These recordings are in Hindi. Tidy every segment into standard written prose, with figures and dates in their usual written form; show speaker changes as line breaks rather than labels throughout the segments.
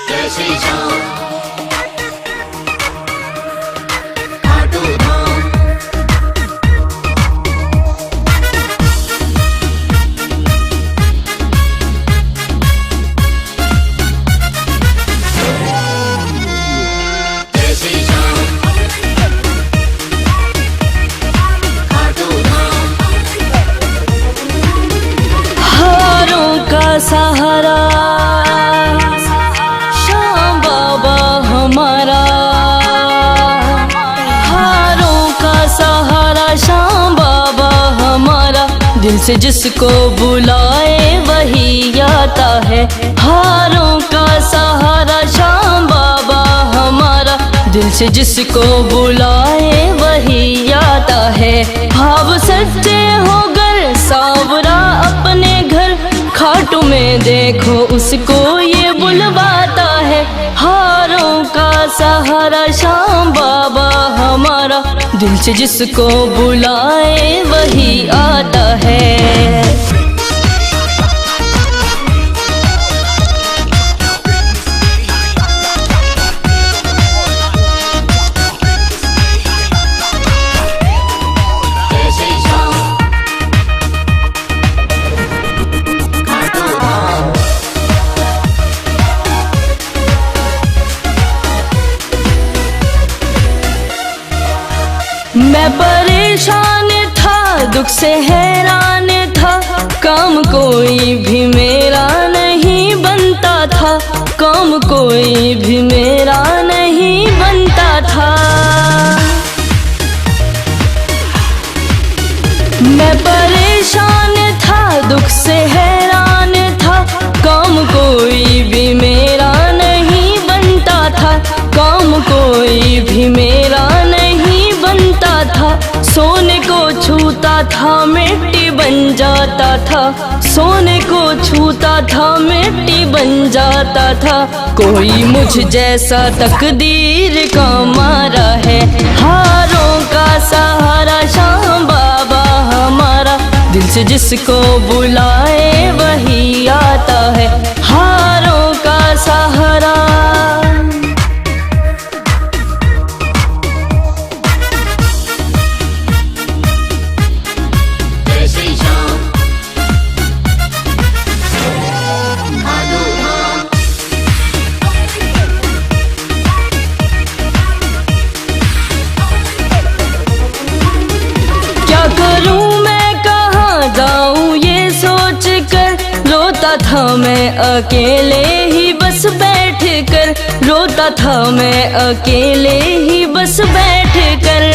जय श्री श्याम खाटू धाम। जय श्री श्याम खाटू धाम।
हारों का सहारा श्याम बाबा हमारा, हारों का सहारा श्याम बाबा हमारा, दिल से जिसको बुलाए वही आता है। हारों का सहारा श्याम बाबा हमारा, दिल से जिसको बुलाए वही आता है। भाव सच्चे हो गर सावरा अपने घर, खाटू में देखो उसको ये बुलवाता है। हारों का सहारा श्याम बाबा हमारा, दिल से जिसको बुलाए वही आता है।
जय श्री श्याम खाटू धाम।
मैं परेशान था, दुख से हैरान था, काम कोई भी मेरा नहीं बनता था, काम कोई भी मेरा नहीं बनता था। मैं परेशान था, दुख से हैरान था, काम कोई भी मेरा नहीं बनता था, काम कोई भी मेरा नहीं बनता था। सोने को छूता था मिट्टी बन जाता था, सोने को छूता था मिट्टी बन जाता था। कोई मुझ जैसा तकदीर का मारा है। हारों का सहारा श्याम बाबा हमारा, दिल से जिसको बुलाए वही आता है। हारों का सहारा।
जय श्री श्याम खाटू धाम।
क्या करूं मैं कहाँ जाऊं ये सोच कर, रोता था मैं अकेले ही बस बैठ कर, रोता था मैं अकेले ही बस बैठ कर।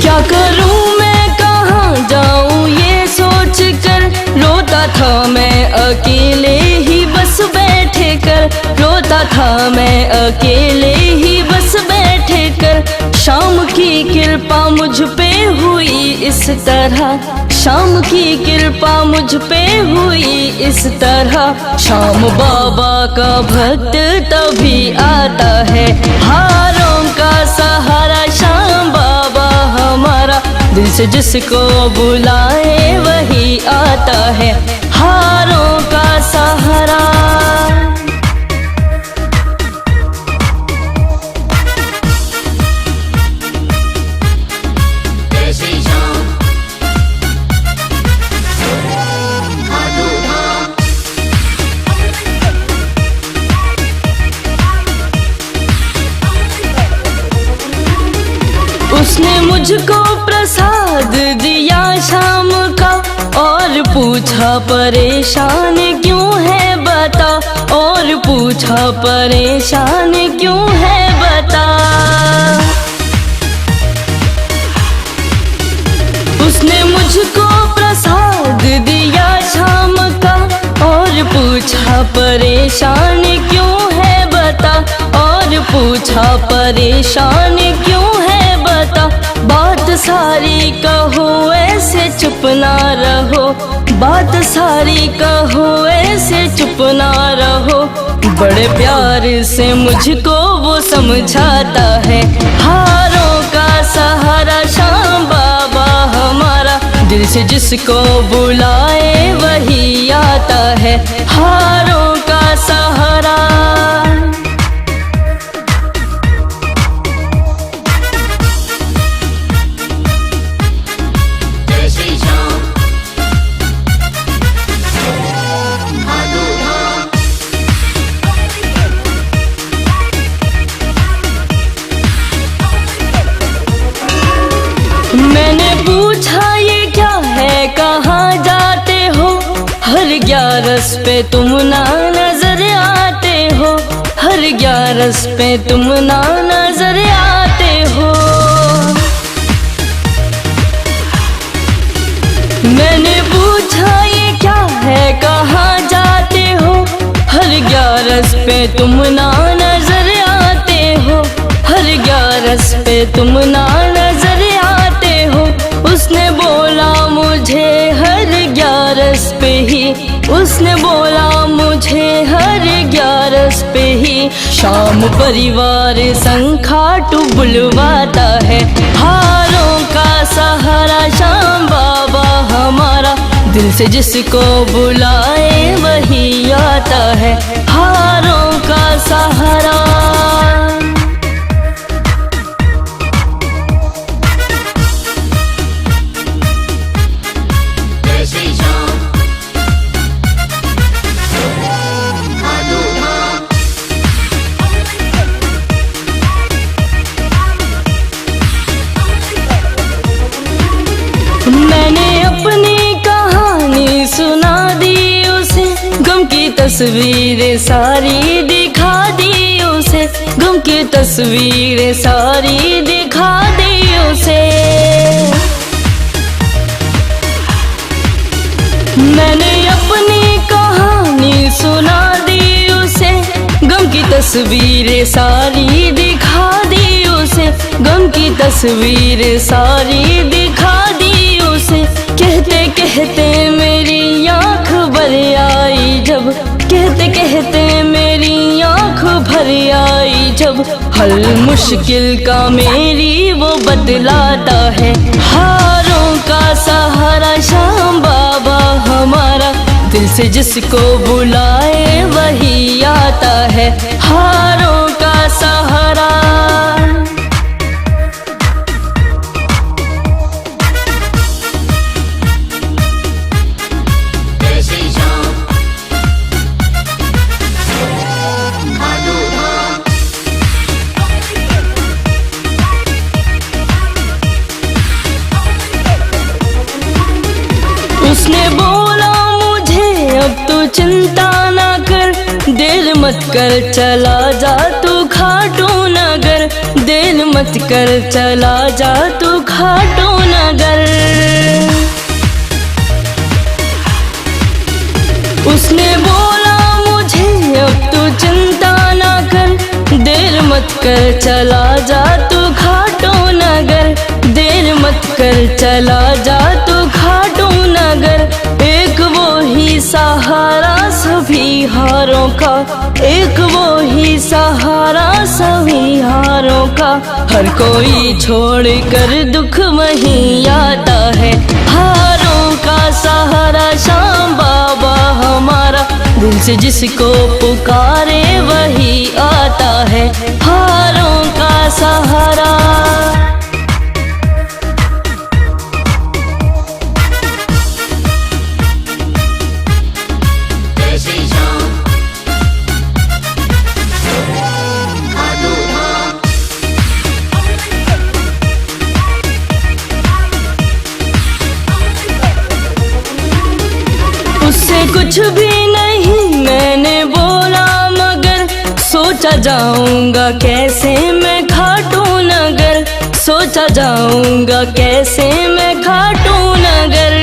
क्या करूं मैं कहाँ जाऊं ये सोच कर, रोता था मैं अकेले ही बस बैठ कर, रोता था मैं अकेले ही बस बैठ कर। शाम की कृपा मुझ पे हुई इस तरह, शाम की कृपा मुझ पे हुई इस तरह। शाम बाबा का भक्त तभी आता है। हारों का सहारा श्याम बाबा हमारा, दिल से जिसको बुलाए वही आता है। हारों का सहारा।
जय श्री श्याम खाटू धाम।
उसने मुझको प्रसाद दिया शाम का, और पूछा परेशान क्यों है बता, और पूछा परेशान क्यों है बता। उसने मुझको प्रसाद दिया शाम का, और पूछा परेशान क्यों है बता, और पूछा परेशान क्यों है बता। बात सारी कहो ऐसे चुप ना रहो, बात सारी कहो ऐसे चुप ना रहो। बड़े प्यार से मुझको वो समझाता है। हारों का सहारा श्याम बाबा हमारा, दिल से जिसको बुलाए वही आता बुलवाता है, हारों का सहारा।
जय श्री श्याम भादु धाम।
मैंने पूछा ये क्या है, कहाँ जाते हो, हर 11 पे तुम ना नजर आते हो, हर 11 पे तुम ना नजर आते हो। मैंने पूछा ये क्या है, कहाँ जाते हो, हर 11 पे तुम ना नजर आते हो, हर 11 पे तुम ना नजर आते हो। उसने बोला मुझे हर 11 पे ही, उसने बोला मुझे हर 11 पे ही, शाम परिवार संग खाटू बुलवाता है, हारों का सहारा श्याम बाबा हमारा। दिल से जिसको बुलाए वही आता है, हारों का सहारा।
जय श्री श्याम भादु धाम।
मैंने अपनी कहानी सुना दी उसे, गम की तस्वीरें सारी दिखा दी उसे, गम की तस्वीरें सारी दिखा दी उसे। मैंने अपनी कहानी सुना दी उसे, गम की तस्वीरें सारी दिखा दी उसे, गम की तस्वीरें सारी दिखा दी उसे। कहते कहते मेरी आँख भर आई जब, कहते कहते मेरी आँख भर आई जब, हल मुश्किल का मेरी वो बतलाता है, हारों का सहारा श्याम बाबा हमारा। दिल से जिसको बुलाए वही आता है, हारों का सहारा।
जय श्री श्याम भादु धाम।
उसने बोला मुझे अब तू चिंता ना कर, देर मत कर चला जा तू खाटू नगर, देर मत कर चला जा तू खाटू नगर। उसने बोला मुझे अब तू चिंता ना कर, देर मत कर चला जा तू खाटू नगर, देर मत कर चला जा तू खाटू नगर। एक वो ही सहारा सभी हारों का, एक वो ही सहारा सभी हारों का, हर कोई छोड़ कर दुख वहीं आता है, हारों का सहारा श्याम बाबा हमारा। दिल से जिसको पुकारे वही आता है, हारों का सहारा।
जय श्री श्याम भादु धाम।
उससे कुछ भी नहीं मैंने बोला, मगर सोचा जाऊंगा कैसे मैं खाटू नगर, सोचा जाऊंगा कैसे मैं खाटू नगर।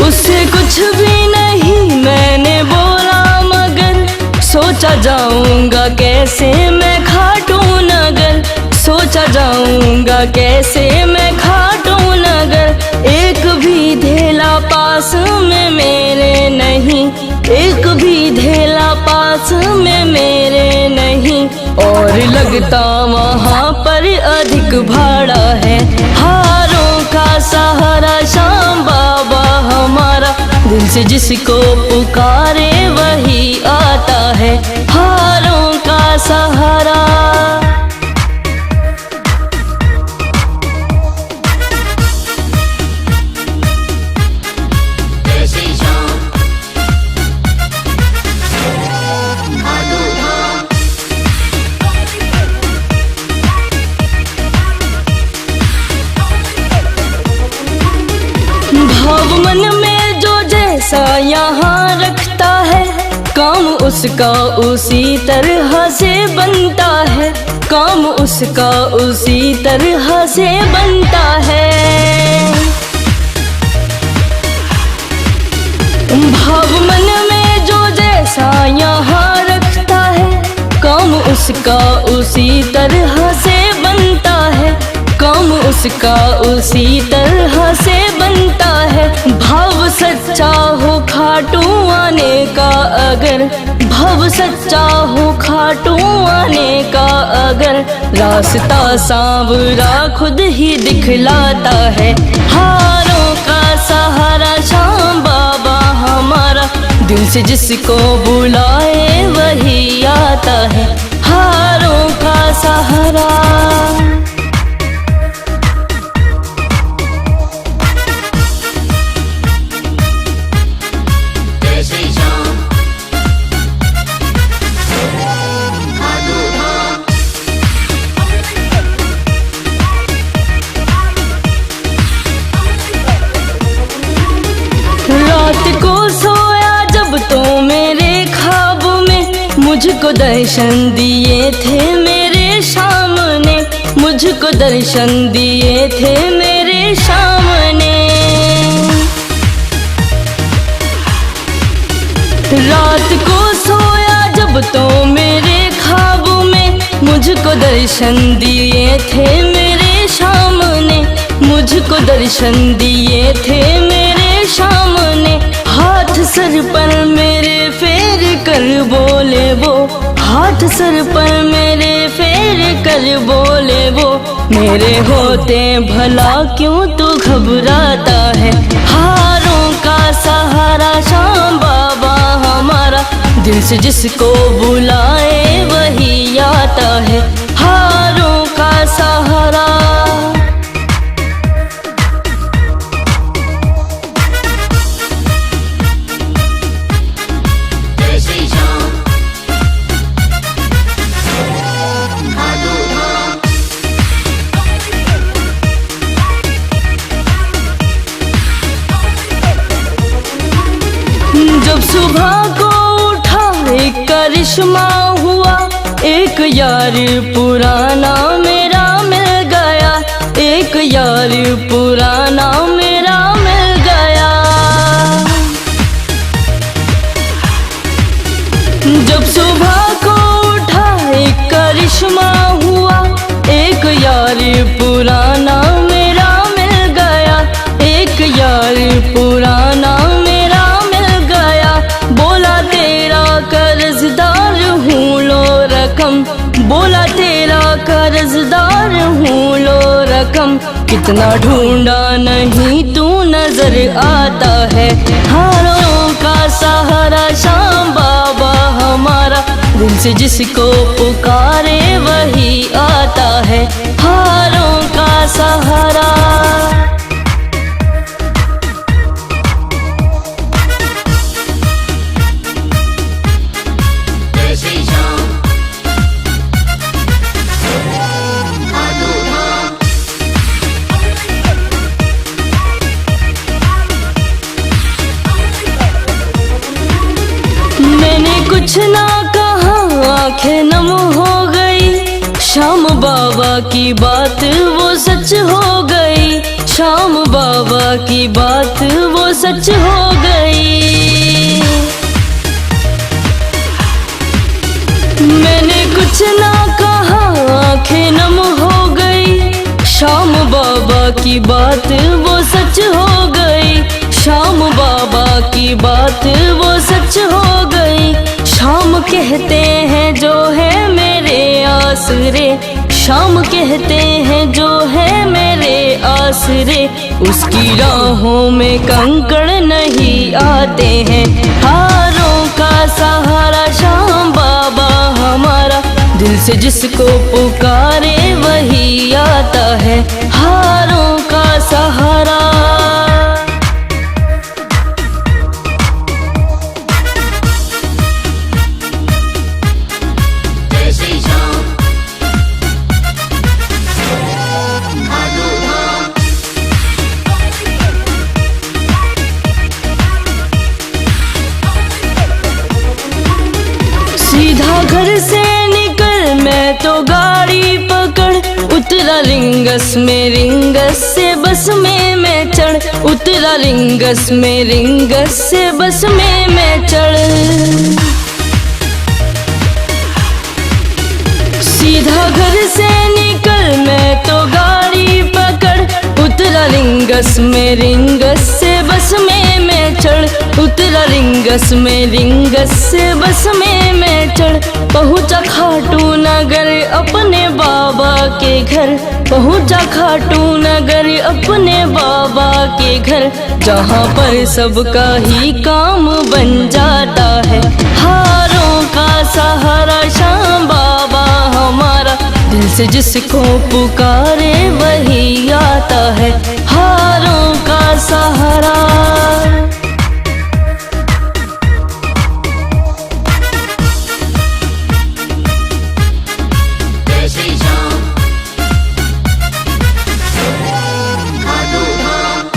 उससे कुछ भी नहीं मैंने बोला, मगर सोचा जाऊंगा कैसे मैं खाटू नगर, सोचा जाऊंगा कैसे मैं खाटू नगर। एक भी धेला पास में मेरे नहीं, एक भी धेला पास में मेरे नहीं, और लगता वहाँ पर अधिक भाड़ा है, हारों का सहारा से जिसको पुकारे वही आता है हारों का सहारा।
जय श्री श्याम खाटू धाम।
भाव मन में जो जैसा यहाँ रखता है काम उसका उसी तरह से बनता है, काम उसका उसी तरह से बनता है। भाव मन में जो जैसा यहाँ रखता है काम उसका उसी तरह से बनता है, काम उसका उसी तरह से बनता है। भाव सच्चा हो खाटू आने का अगर, भाव सच्चा हो खाटू आने का अगर, रास्ता सांवरा खुद ही दिखलाता है हारों का सहारा श्याम बाबा हमारा। दिल से जिसको बुलाए वही आता है हारों का सहारा।
जय श्री श्याम खाटू धाम।
रात को सोया जब तो मेरे ख्वाब में मुझको दर्शन दिए थे मेरे सामने, मुझको दर्शन दिए थे मेरे सामने। रात को सोया जब तो मेरे ख्वाब में मुझको दर्शन दिए थे मेरे सामने, मुझको दर्शन दिए थे मेरे सामने। हाथ सर पर मेरे फेर कर बोले वो, हाथ सर पर मेरे फेर कर बोले वो, मेरे होते भला क्यों तू घबराता है हारों का सहारा श्याम बाबा हमारा। दिल से जिसको बुलाए वही आता है हारों का सहारा।
जय श्री श्याम खाटू धाम।
जब सुबह को उठा एक करिश्मा हुआ, एक यार पुराना मेरा मिल गया, एक यार पुराना मेरा मिल गया। जब सुबह को उठा एक करिश्मा हुआ, एक यार पुराना मेरा मिल गया, एक यार पुराना मेरा मिल गया। बोला तेरा कर्जदार हूँ लो रकम, बोला तेरा कर्जदार हूँ लो रकम, कितना ढूंढा नहीं तू नजर आता है हारों का सहारा श्याम बाबा हमारा। दिल से जिसको पुकारे वही आता है हारों का सहारा।
जय श्री श्याम खाटू धाम।
मैंने कुछ ना कहा आंखें नम हो गई, श्याम बाबा की बात वो सच हो गई, श्याम बाबा की बात वो सच हो गई। मैंने कुछ ना कहा आंखें नम हो गई, श्याम बाबा की बात वो सच हो गई, श्याम बाबा की बात वो सच हो गई। श्याम कहते हैं जो है मेरे आसरे, श्याम कहते हैं जो है मेरे आसरे, उसकी राहों में कंकड़ नहीं आते हैं। हारों का सहारा श्याम बाबा हमारा, दिल से जिसको पुकारे वही आता है। हारों का सहारा।
जय श्री श्याम खाटू धाम।
सीधा घर से निकल मैं तो गाड़ी पकड़, उतरा रिंगस में रिंगस से बस में मैं चढ़, उतरा रिंगस में रिंगस से बस में मैं चढ़। सीधा घर से निकल मैं तो गाड़ी पकड़, उतरा रिंगस में रिंगस से बस में मैं चढ़, उतरा रिंगस में रिंगस से बस में मैं चढ़। पहुंचा खाटू नगर अपने बाबा के घर, पहुंचा खाटू नगर अपने बाबा के घर, जहाँ पर सबका ही काम बन जाता है। हारों का सहारा श्याम बाबा हमारा, दिल से जिसको पुकारे वही आता है। हारों का सहारा।
जय श्री श्याम खाटू धाम।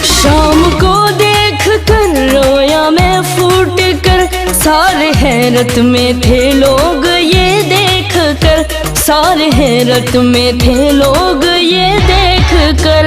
शाम को देख कर रोया मैं फूट कर, सारे हैरत में थे लोग ये देख कर, सारे हैरत में थे लोग ये देख कर।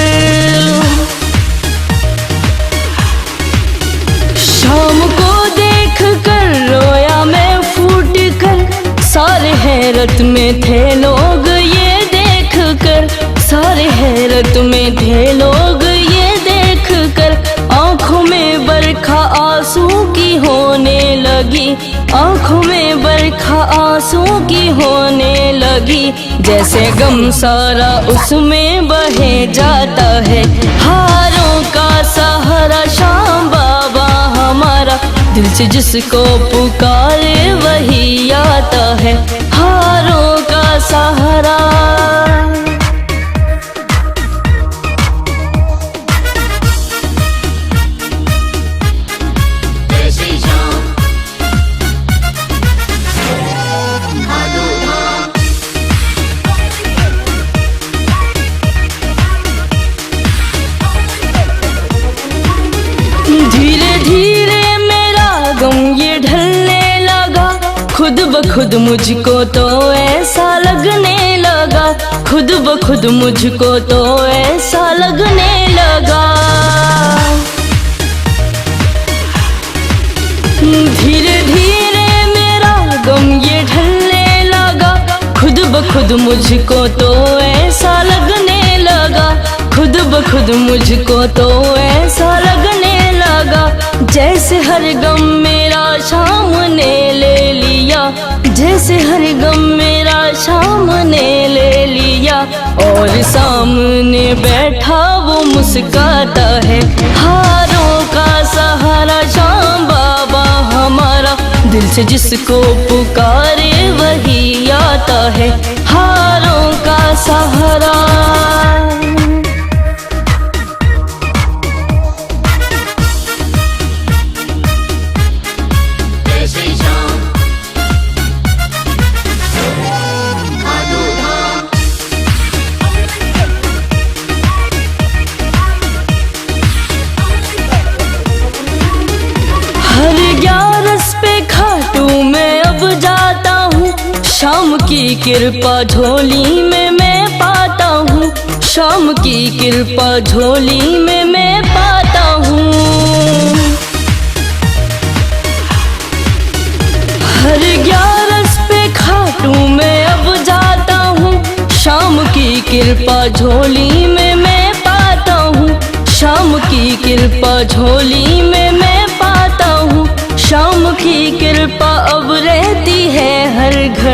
शाम को देख कर रोया मैं फूट कर, सारे हैरत में थे लोग ये देख कर, सारे हैरत में थे लोग ये देख कर। आँखों में बरखा आंसू की होने लगी, आँखों में बरखा आंसू की होने लगी, जैसे गम सारा उसमें बहे जाता है। हारों का सहारा श्याम बाबा हमारा, दिल से जिसको पुकारे वही आता है। हारों का सहारा।
जय श्री श्याम खाटू धाम।
धीरे धीरे मेरा गम ये ढलने लगा, खुद ब खुद मुझको तो ऐसा लगने लगा, खुद ब खुद मुझको तो ऐसा लगने लगा। धीरे धीरे मेरा गम ये ढलने लगा, खुद ब खुद मुझको तो ऐसा लगने लगा, खुद ब खुद मुझको तो ऐसा लगने लगा, जैसे हर गम मेरा शाम ने ले लिया, जैसे हर गम मेरा शाम ने ले लिया, और सामने बैठा वो मुस्काता है। हारों का सहारा श्याम बाबा हमारा, दिल से जिसको पुकारे वही आता है। हारों का सहारा।
जय श्री श्याम खाटू धाम।
हर 11 पे खाटू मैं अब जाता हूँ, शाम की कृपा झोली में मैं पाता हूँ, शाम की कृपा झोली में मैं पाता हूँ। हर 11 पे खाटू मैं अब जाता हूँ, शाम की कृपा झोली में मैं पाता हूँ, शाम की कृपा झोली में मैं पाता हूँ। शाम की कृपा अब रहती है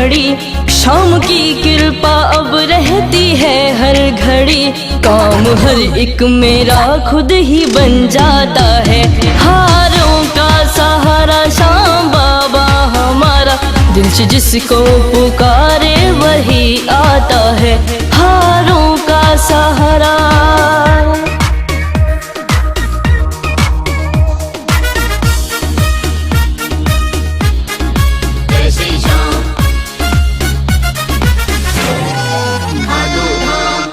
घड़ी, शाम की कृपा अब रहती है हर घड़ी। काम हर एक मेरा खुद ही बन जाता है, हारों का सहारा श्याम बाबा हमारा। दिल से जिसको पुकारे वही आता है, हारों का सहारा।
जय श्री श्याम भादो धाम।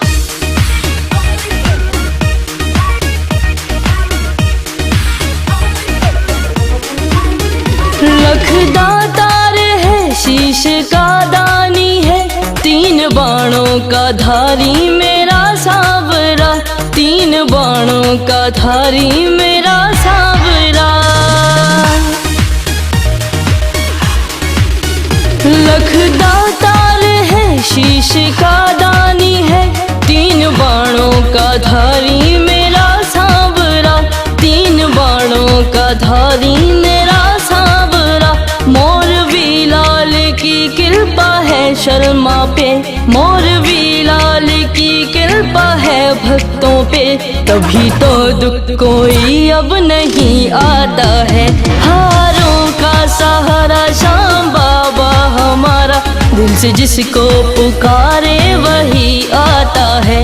लखदा तार है शीश का दानी है, तीन बाणों का धारी मेरा सावरा, तीन बाणों का धारी मेरा सावरा। लखदा तार है शीश का दानी है, तीन बाणों का धारी मेरा सावरा, तीन बाणों का धारी मेरा सावरा। मोरवी लाल की कृपा है शर्मा पे, मोरवी लाल की कृपा है भक्तों पे, तभी तो दुख कोई अब नहीं आता है, हारों का सहारा श्याम बाबा हमारा। दिल से जिसको पुकारे वही आता है,